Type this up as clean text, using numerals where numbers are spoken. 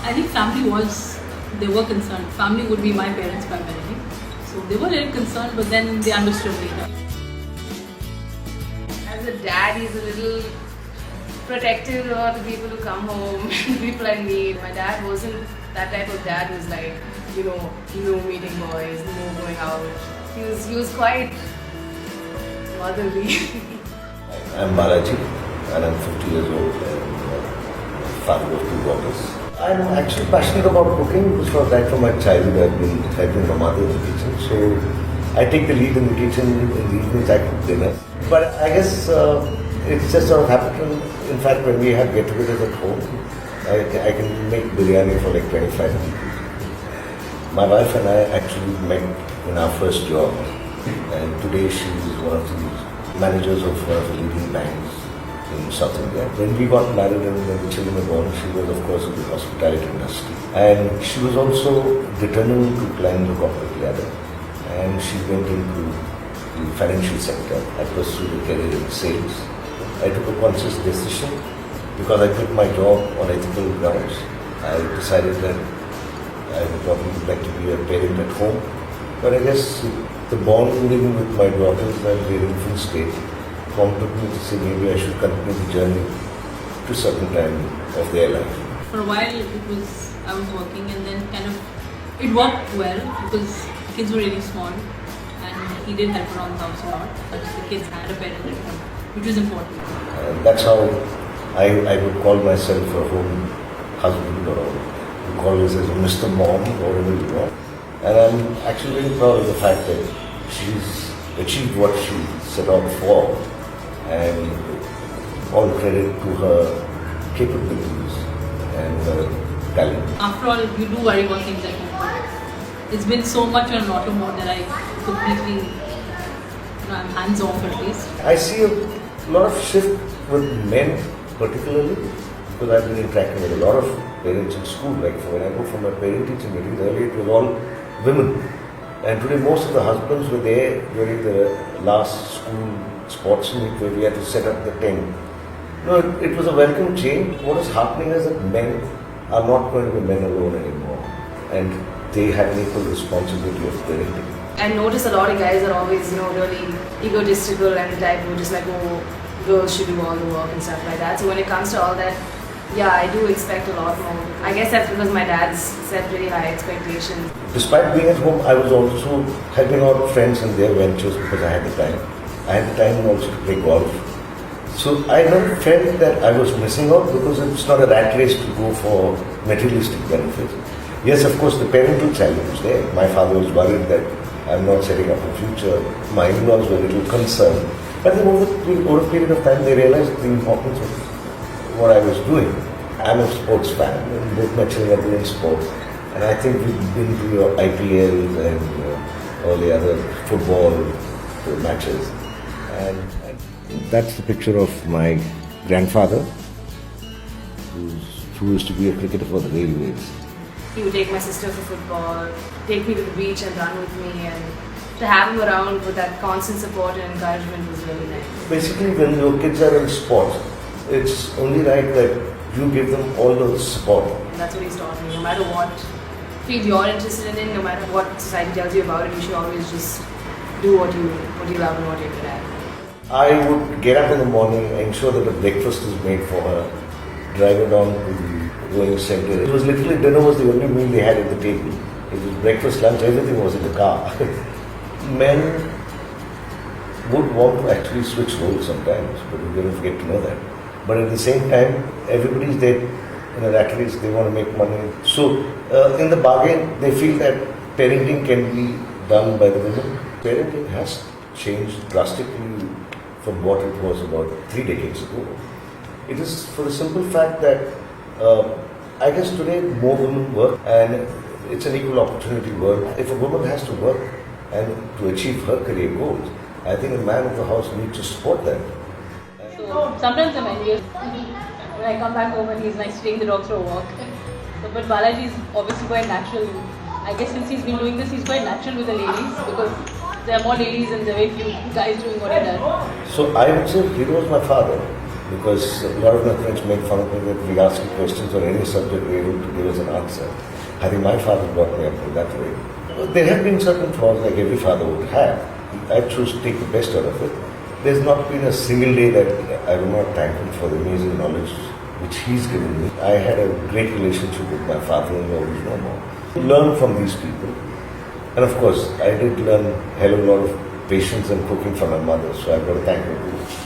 I think they were concerned. Family would be my parents primarily. So they were a little concerned, but then they understood later. As a dad, he's a little protective about the people who come home, people I meet. My dad wasn't that type of dad who's like, no meeting boys, no going out. He was quite motherly. I'm Balaji and I'm 50 years old and father of 2 daughters. I'm actually passionate about cooking because right from my childhood I've been helping my mother in the kitchen. So I take the lead in the kitchen. In the evenings I cook dinner. But I guess it's just sort of happened. In fact, when we have get-togethers at home, I can make biryani for like 25 people. My wife and I actually met in our first job, and today she is one of the managers of one of the leading banks in South India. When we got married and when the children were born, she was of course in the hospitality industry, and she was also determined to climb the corporate ladder, and she went into the financial sector. I pursued a career in sales. I took a conscious decision because I quit my job on ethical grounds. I decided that I would probably like to be a parent at home. But I guess the bonding with my daughters at their infant state prompted me to say maybe I should continue the journey to a certain time of their life. For a while I was working, and then it worked well because kids were really small and he did help around the house a lot. But the kids had a parent at home, which was important. And that's how I would call myself a home husband, or call this as Mr. Mom, or whatever you want. And I'm actually very proud of the fact that she's achieved what she set out for, and all credit to her capabilities and her talent. After all, you do worry about things like that. It's been so much on auto mode that I completely, I'm hands off at least. I see a lot of shift with men particularly, because I've been interacting with a lot of parents in school. Like when I go for my parent-teacher meetings, earlier it was all women. And today most of the husbands were there during the last school sports meet where we had to set up the tent. No, it was a welcome change. What is happening is that men are not going to be men alone anymore. And they have an equal responsibility of parenting. I notice a lot of guys are always, really egotistical and the type who just like, girls should do all the work and stuff like that. So when it comes to all that, yeah, I do expect a lot more. I guess that's because my dad's set really high expectations. Despite being at home, I was also helping out friends in their ventures because I had the time. I had the time also to play golf. So I never felt that I was missing out because it's not a rat race to go for materialistic benefits. Yes, of course, the parental challenge was there. My father was worried that I'm not setting up a future. My in-laws were a little concerned. But then over a period of time, they realized the importance of what I was doing. I'm a sports fan, and both my children are doing sports. And I think we've been to your IPL and all the other football matches. And that's the picture of my grandfather, who used to be a cricketer for the Railways. He would take my sister for football, take me to the beach and run with me, and to have him around with that constant support and encouragement was really nice. Basically, when your kids are in sports, it's only right that you give them all the support. And that's what he's taught me. No matter what field you're interested in, no matter what society tells you about it, you should always just do what you love and what you're good at. I would get up in the morning, ensure that a breakfast is made for her, drive her down to the rowing center. It was literally dinner was the only meal they had at the table. It was breakfast, lunch, everything was in the car. Men would want to actually switch roles sometimes, but we don't get to know that. But at the same time, everybody's there in a rat race, they want to make money. So in the bargain, they feel that parenting can be done by the women. Parenting has changed drastically from what it was about 3 decades ago. It is for the simple fact that I guess today more women work, and it's an equal opportunity work. If a woman has to work and to achieve her career goals, I think a man of the house needs to support that. So sometimes I'm envious when I come back home and he's nice taking the dogs for a walk. But Balaji is obviously quite natural. I guess since he's been doing this, he's quite natural with the ladies because there are more ladies and there are very few guys doing what he does. So I would say he was my father. Because a lot of my friends make fun of me that we ask you questions on any subject, we're able to give us an answer. I think my father brought me up in that way. There have been certain flaws like every father would have. I choose to take the best out of it. There's not been a single day that I will not thank him for the amazing knowledge which he's given me. I had a great relationship with my father-in-law who's no more. Learn from these people. And of course, I did learn a hell of a lot of patience and cooking from my mother, so I've got to thank her too.